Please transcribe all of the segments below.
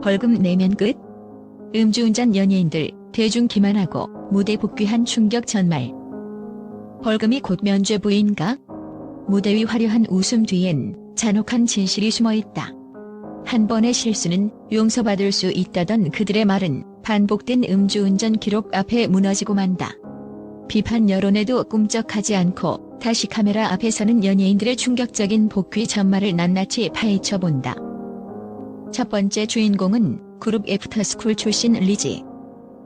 벌금 내면 끝? 음주운전 연예인들 대중 기만하고 무대 복귀한 충격 전말. 벌금이 곧 면죄 부인가? 무대 위 화려한 웃음 뒤엔 잔혹한 진실이 숨어있다. 한 번의 실수는 용서받을 수 있다던 그들의 말은 반복된 음주운전 기록 앞에 무너지고 만다. 비판 여론에도 꿈쩍하지 않고 다시 카메라 앞에 서는 연예인들의 충격적인 복귀 전말을 낱낱이 파헤쳐본다. 첫 번째 주인공은 그룹 애프터스쿨 출신 리지.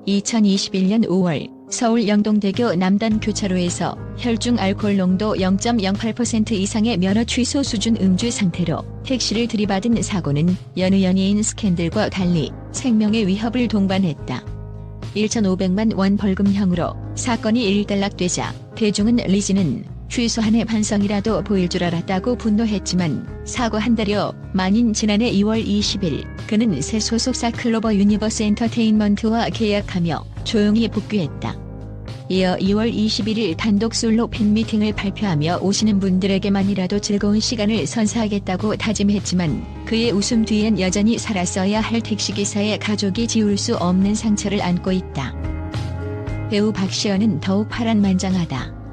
2021년 5월 서울 영동대교 남단 교차로에서 혈중 알코올 농도 0.08% 이상의 면허 취소 수준 음주 상태로 택시를 들이받은 사고는 여느 연예인 스캔들과 달리 생명의 위협을 동반했다. 1,500만 원 벌금형으로 사건이 일단락되자 대중은 리지는 취소한 해 반성이라도 보일 줄 알았다고 분노했지만 사고 한 달여 만인 지난해 2월 20일 그는 새 소속사 클로버 유니버스 엔터테인먼트와 계약하며 조용히 복귀했다. 이어 2월 21일 단독 솔로 팬미팅을 발표하며 오시는 분들에게만이라도 즐거운 시간을 선사하겠다고 다짐했지만 그의 웃음 뒤엔 여전히 살았어야 할 택시기사의 가족이 지울 수 없는 상처를 안고 있다. 배우 박시연은 더욱 파란만장하다.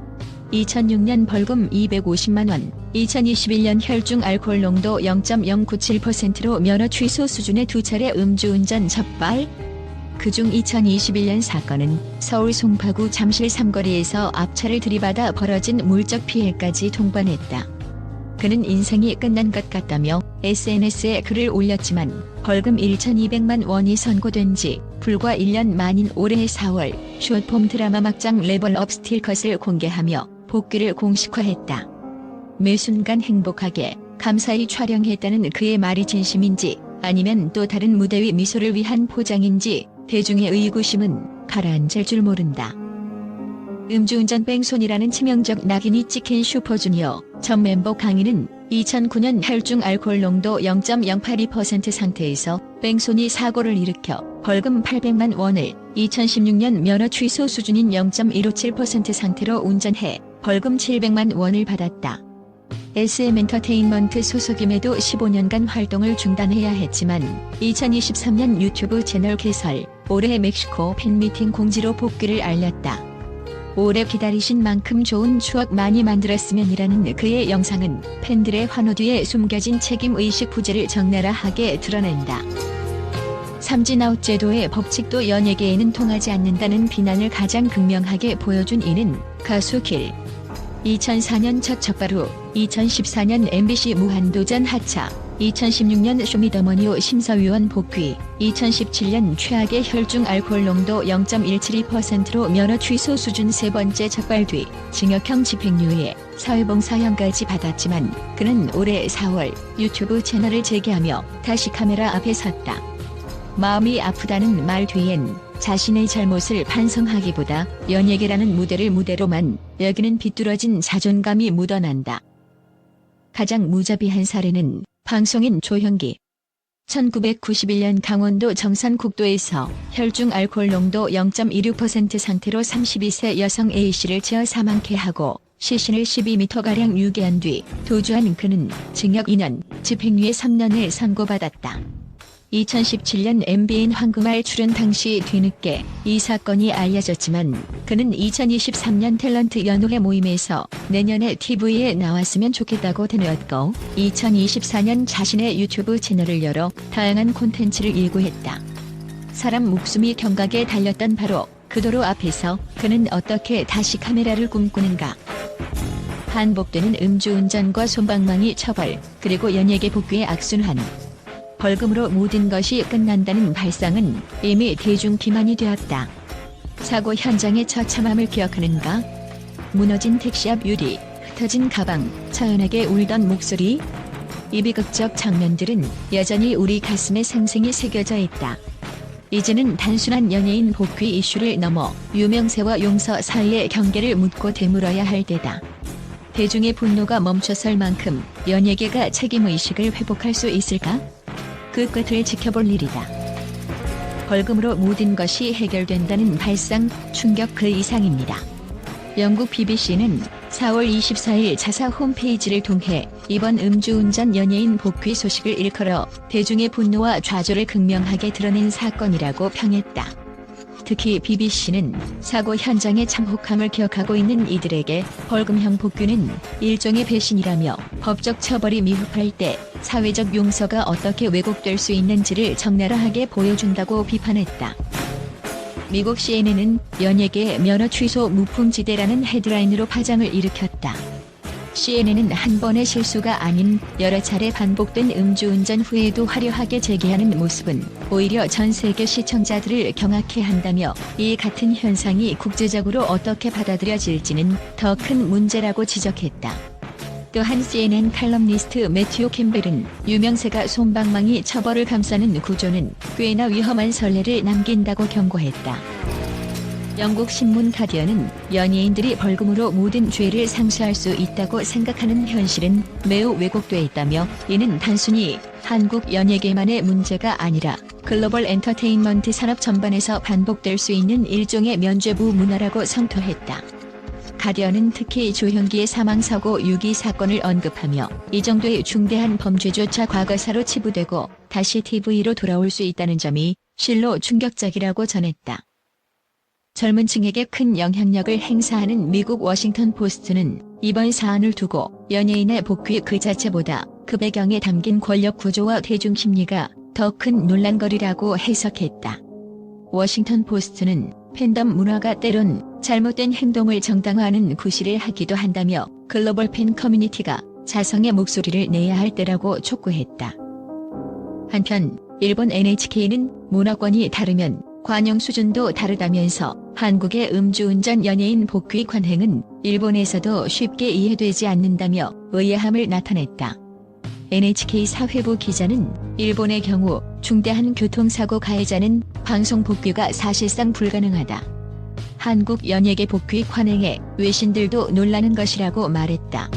2006년 벌금 250만 원, 2021년 혈중 알코올 농도 0.097%로 면허 취소 수준의 두 차례 음주운전 적발? 그중 2021년 사건은 서울 송파구 잠실 삼거리에서 앞차를 들이받아 벌어진 물적 피해까지 동반했다. 그는 인생이 끝난 것 같다며 SNS에 글을 올렸지만 벌금 1,200만 원이 선고된 지 불과 1년 만인 올해 4월 숏폼 드라마 막장 레벨업 스틸컷을 공개하며 복귀를 공식화했다. 매 순간 행복하게 감사히 촬영했다는 그의 말이 진심인지 아니면 또 다른 무대 위 미소를 위한 포장인지 대중의 의구심은 가라앉을 줄 모른다. 음주운전 뺑소니라는 치명적 낙인이 찍힌 슈퍼주니어 전 멤버 강인은 2009년 혈중 알코올 농도 0.082% 상태에서 뺑소니 사고를 일으켜 벌금 800만 원을 2016년 면허 취소 수준인 0.157% 상태로 운전해 벌금 700만 원을 받았다. SM 엔터테인먼트 소속임에도 15년간 활동을 중단해야 했지만 2023년 유튜브 채널 개설, 올해 멕시코 팬미팅 공지로 복귀를 알렸다. 오래 기다리신 만큼 좋은 추억 많이 만들었으면이라는 그의 영상은 팬들의 환호 뒤에 숨겨진 책임의식 부재를 적나라하게 드러낸다. 삼진아웃 제도의 법칙도 연예계에는 통하지 않는다는 비난을 가장 극명하게 보여준 이는 가수 길. 2004년 첫 적발 후 2014년 MBC 무한도전 하차, 2016년 쇼미더머니 심사위원 복귀, 2017년 최악의 혈중 알코올 농도 0.172%로 면허 취소 수준 세 번째 적발 뒤 징역형 집행유예, 사회봉사형까지 받았지만 그는 올해 4월 유튜브 채널을 재개하며 다시 카메라 앞에 섰다. 마음이 아프다는 말 뒤엔 자신의 잘못을 반성하기보다 연예계라는 무대를 무대로만 여기는 비뚤어진 자존감이 묻어난다. 가장 무자비한 사례는 방송인 조형기. 1991년 강원도 정산국도에서 혈중 알코올 농도 0.26% 상태로 32세 여성 A씨를 치어 사망케 하고 시신을 12m가량 유기한 뒤 도주한 그는 징역 2년, 집행유예 3년을 선고받았다. 2017년 MBN 황금알 출연 당시 뒤늦게 이 사건이 알려졌지만 그는 2023년 탤런트 연호회 모임에서 내년에 TV에 나왔으면 좋겠다고 되뇌었고 2024년 자신의 유튜브 채널을 열어 다양한 콘텐츠를 일구했다. 사람 목숨이 경각에 달렸던 바로 그 도로 앞에서 그는 어떻게 다시 카메라를 꿈꾸는가. 반복되는 음주운전과 솜방망이 처벌, 그리고 연예계 복귀의 악순환. 벌금으로 모든 것이 끝난다는 발상은 이미 대중 기만이 되었다. 사고 현장의 처참함을 기억하는가? 무너진 택시 앞 유리, 흩어진 가방, 처연하게 울던 목소리. 이 비극적 장면들은 여전히 우리 가슴에 생생히 새겨져 있다. 이제는 단순한 연예인 복귀 이슈를 넘어 유명세와 용서 사이의 경계를 묻고 되물어야 할 때다. 대중의 분노가 멈춰설 만큼 연예계가 책임의식을 회복할 수 있을까? 그 끝을 지켜볼 일이다. 벌금으로 모든 것이 해결된다는 발상, 충격 그 이상입니다. 영국 BBC는 4월 24일 자사 홈페이지를 통해 이번 음주운전 연예인 복귀 소식을 일컬어 대중의 분노와 좌절을 극명하게 드러낸 사건이라고 평했다. 특히 BBC는 사고 현장의 참혹함을 기억하고 있는 이들에게 벌금형 복귀는 일종의 배신이라며 법적 처벌이 미흡할 때 사회적 용서가 어떻게 왜곡될 수 있는지를 적나라하게 보여준다고 비판했다. 미국 CNN은 연예계 면허 취소 무풍지대라는 헤드라인으로 파장을 일으켰다. CNN은 한 번의 실수가 아닌 여러 차례 반복된 음주운전 후에도 화려하게 재개하는 모습은 오히려 전 세계 시청자들을 경악해 한다며 이 같은 현상이 국제적으로 어떻게 받아들여질지는 더 큰 문제라고 지적했다. 또한 CNN 칼럼니스트 매튜 캠벨은 유명세가 솜방망이 처벌을 감싸는 구조는 꽤나 위험한 선례를 남긴다고 경고했다. 영국 신문 가디언은 연예인들이 벌금으로 모든 죄를 상수할 수 있다고 생각하는 현실은 매우 왜곡돼 있다며 이는 단순히 한국 연예계만의 문제가 아니라 글로벌 엔터테인먼트 산업 전반에서 반복될 수 있는 일종의 면죄부 문화라고 성토했다. 가디언은 특히 조형기의 사망사고 유기 사건을 언급하며 이 정도의 중대한 범죄조차 과거사로 치부되고 다시 TV로 돌아올 수 있다는 점이 실로 충격적이라고 전했다. 젊은 층에게 큰 영향력을 행사하는 미국 워싱턴 포스트는 이번 사안을 두고 연예인의 복귀 그 자체보다 그 배경에 담긴 권력 구조와 대중 심리가 더 큰 논란거리라고 해석했다. 워싱턴 포스트는 팬덤 문화가 때론 잘못된 행동을 정당화하는 구실을 하기도 한다며 글로벌 팬 커뮤니티가 자성의 목소리를 내야 할 때라고 촉구했다. 한편 일본 NHK는 문화권이 다르면 관용 수준도 다르다면서 한국의 음주운전 연예인 복귀 관행은 일본에서도 쉽게 이해되지 않는다며 의아함을 나타냈다. NHK 사회부 기자는 일본의 경우 중대한 교통사고 가해자는 방송 복귀가 사실상 불가능하다. 한국 연예계 복귀 관행에 외신들도 놀라는 것이라고 말했다.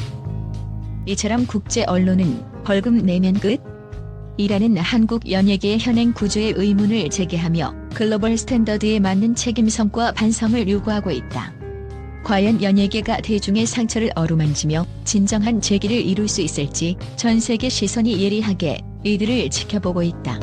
이처럼 국제 언론은 벌금 내면 끝? 이라는 한국 연예계의 현행 구조의 의문을 제기하며 글로벌 스탠더드에 맞는 책임성과 반성을 요구하고 있다. 과연 연예계가 대중의 상처를 어루만지며 진정한 재기를 이룰 수 있을지 전 세계 시선이 예리하게 이들을 지켜보고 있다.